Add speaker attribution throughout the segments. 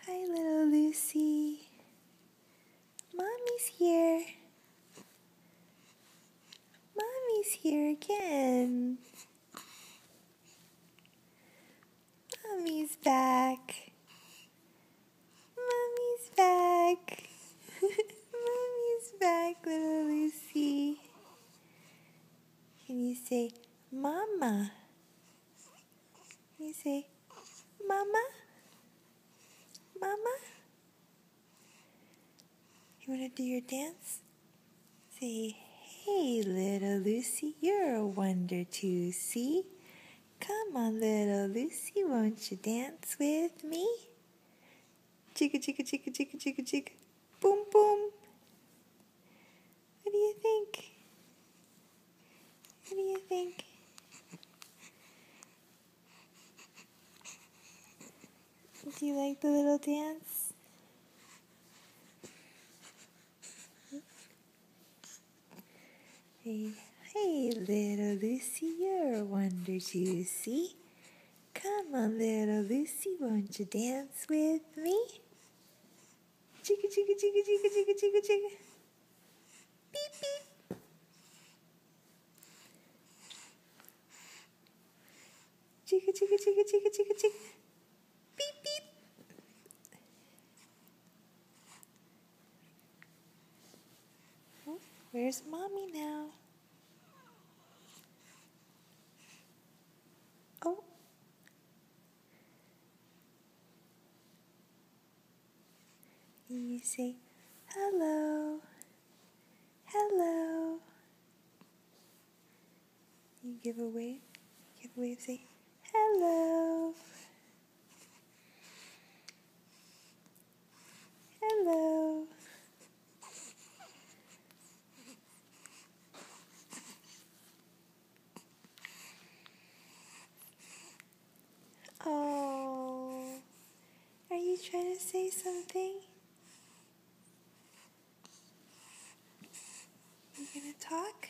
Speaker 1: Hi, little Lucy. Mommy's here. Mommy's here again. Mommy's back. Mommy's back. Mommy's back, little Lucy. Can you say, Mama? Can you say, Mama? Mama? You want to do your dance? Say, hey, little Lucy, you're a wonder to see. Come on, little Lucy, won't you dance with me? Chicka, chicka, chicka, chicka, chicka, chicka. Boom, boom. What do you think? What do you think? Do you like the little dance? Hey, hey, little Lucy, you're a wonder to see. Come on, little Lucy, won't you dance with me? Chicka, chicka, chicka, chicka, chicka, chicka, chicka. Beep, beep. Chicka, chicka, chicka, chicka, chicka, chicka. Beep, beep. Oh, where's Mommy now? Oh. And you say, hello. Hello. You give a wave. Give a wave, say, hello. Hello. Oh, are you trying to say something? You gonna talk?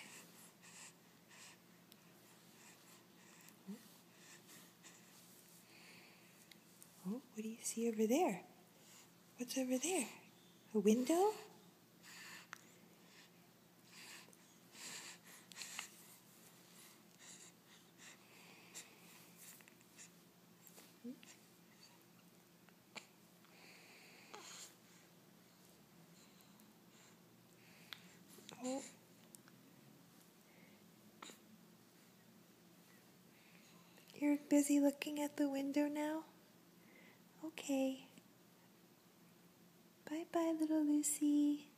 Speaker 1: Oh, what do you see over there? What's over there? A window? Oh. You're busy looking at the window now? Okay. Bye-bye, little Lucy.